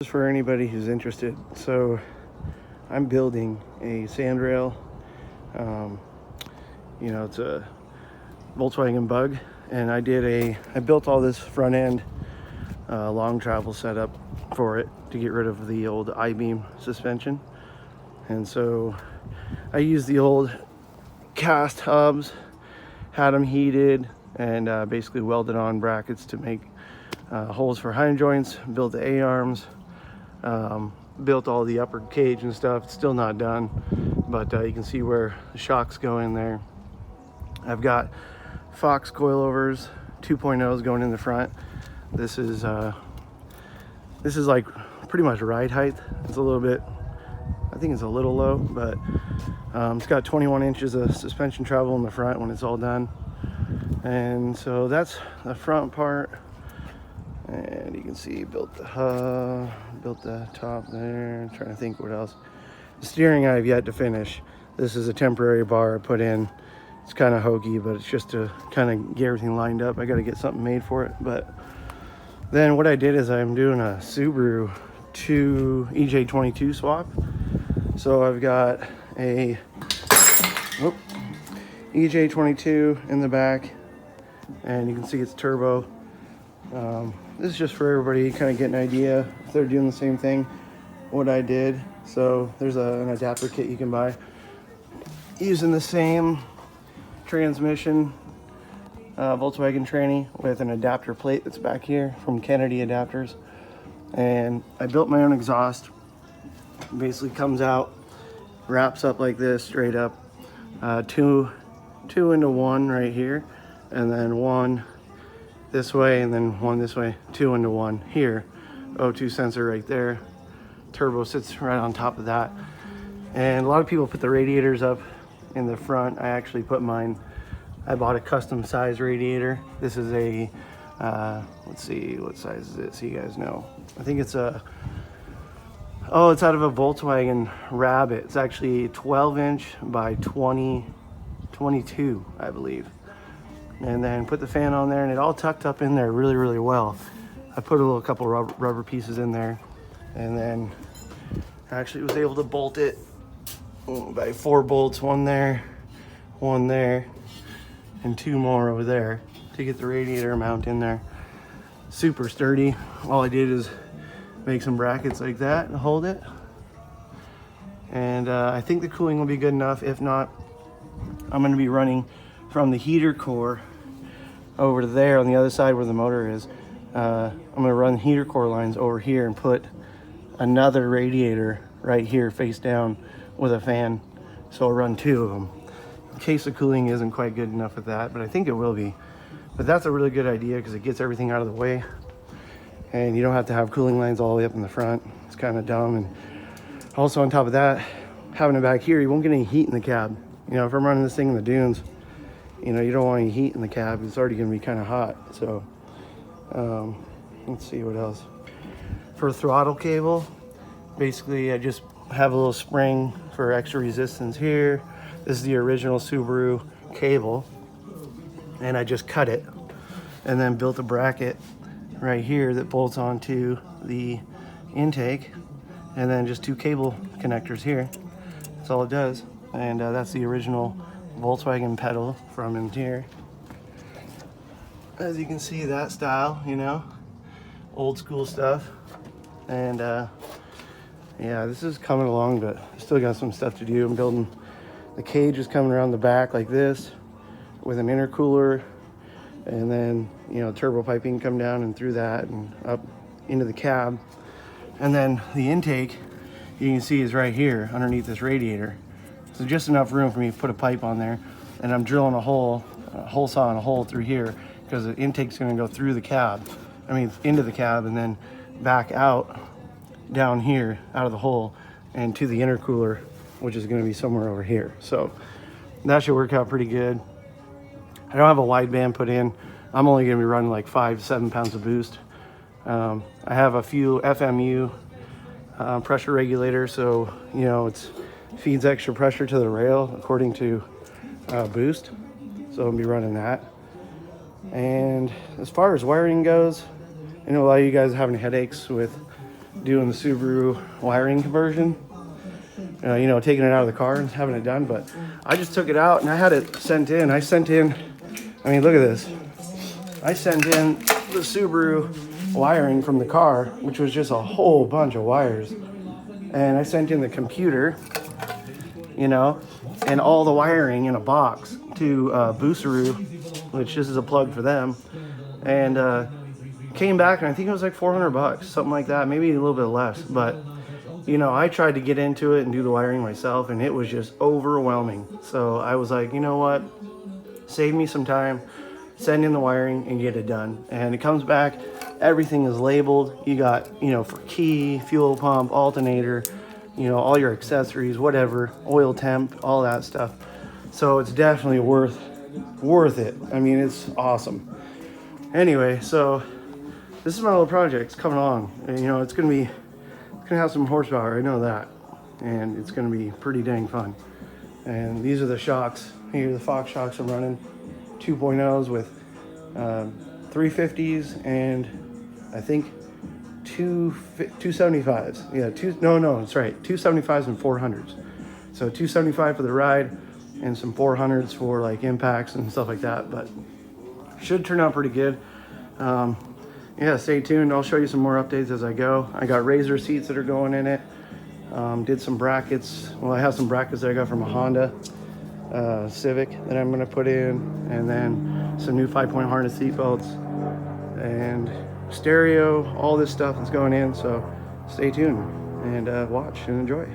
just for anybody who's interested. So I'm building a sandrail. You know, it's a Volkswagen Bug, and I built all this front end long travel setup for it to get rid of the old I-beam suspension. And so I used the old cast hubs, had them heated, and basically welded on brackets to make holes for hind joints, built the A-arms, built all the upper cage and stuff. It's still not done, but you can see where the shocks go in there. I've got Fox coilovers 2.0s going in the front. This is like pretty much ride height. It's a little bit, I think it's a little low, but it's got 21 inches of suspension travel in the front when it's all done. And so that's the front part. And you can see built the hub, built the top there. I'm trying to think what else. The steering I have yet to finish. This is a temporary bar I put in. It's kind of hokey, but it's just to kind of get everything lined up. I got to get something made for it. But then what I did is I'm doing a Subaru to EJ22 swap. So I've got a EJ22 in the back, and you can see it's turbo. This is just for everybody kind of get an idea if they're doing the same thing what I did. So there's an adapter kit you can buy using the same transmission, Volkswagen tranny, with an adapter plate that's back here from Kennedy Adapters. And I built my own exhaust. Basically comes out, wraps up like this straight up, two into one right here, and then one this way, and then one this way, 2 into 1 here. O2 sensor right there. Turbo sits right on top of that. And a lot of people put the radiators up in the front. I actually put mine, I bought a custom size radiator. This is a, let's see, what size is it so you guys know. I think it's it's out of a Volkswagen Rabbit. It's actually 12 inch by 22, I believe. And then put the fan on there, and it all tucked up in there really, really well. I put a couple rubber pieces in there, and then actually was able to bolt it by 4 bolts, one there, and 2 more over there to get the radiator mount in there. Super sturdy. All I did is make some brackets like that to hold it. And I think the cooling will be good enough. If not, I'm going to be running from the heater core over to there on the other side where the motor is. I'm going to run heater core lines over here and put another radiator right here face down with a fan. So I'll run 2 of them in case the cooling isn't quite good enough with that, but I think it will be. But that's a really good idea because it gets everything out of the way, and you don't have to have cooling lines all the way up in the front. It's kind of dumb. And also on top of that, having it back here, you won't get any heat in the cab. You know, if I'm running this thing in the dunes, you know, you don't want any heat in the cab. It's already going to be kind of hot. So let's see what else. For throttle cable, basically I just have a little spring for extra resistance here. This is the original Subaru cable, and I just cut it and then built a bracket right here that bolts onto the intake, and then just 2 cable connectors here. That's all it does. And that's the original Volkswagen pedal from in here. As you can see, that style, you know, old school stuff. And yeah, this is coming along, but I still got some stuff to do. I'm building, the cage is coming around the back like this with an intercooler, and then, you know, turbo piping come down and through that and up into the cab. And then the intake, you can see, is right here underneath this radiator. So just enough room for me to put a pipe on there, and I'm drilling a hole sawing a hole through here because the intake's going to go through the cab. I mean, into the cab, and then back out down here out of the hole and to the intercooler, which is going to be somewhere over here. So that should work out pretty good. I don't have a wideband put in. I'm only going to be running like 5 to 7 pounds of boost. I have a few FMU pressure regulators, so you know it feeds extra pressure to the rail according to boost. So I'll be running that. And as far as wiring goes, I know a lot of you guys are having headaches with doing the Subaru wiring conversion. You know, taking it out of the car and having it done. But I just took it out and I had it sent in. I mean, look at this. I sent in the Subaru wiring from the car, which was just a whole bunch of wires. And I sent in the computer, you know, and all the wiring in a box to Subaru, which this is a plug for them. And came back and I think it was like $400, something like that, maybe a little bit less. But you know, I tried to get into it and do the wiring myself, and it was just overwhelming. So I was like, you know what, save me some time, send in the wiring and get it done. And it comes back, everything is labeled. You got, you know, for key, fuel pump, alternator, you know, all your accessories, whatever, oil temp, all that stuff. So it's definitely worth it. I mean, it's awesome. Anyway, so this is my little project. It's coming along. And, you know, it's gonna have some horsepower, I know that. And it's gonna be pretty dang fun. And these are the shocks. Here are the Fox shocks I'm running. 2.0s with 350s and I think 275s. Yeah, that's right. 275s and 400s. So 275 for the ride and some 400s for like impacts and stuff like that. But should turn out pretty good. Yeah, stay tuned. I'll show you some more updates as I go. I got Razor seats that are going in it. Did some brackets. Well, I have some brackets that I got from a Honda Civic that I'm going to put in. And then some new 5-point harness seat belts. And stereo, all this stuff that's going in. So stay tuned and watch and enjoy.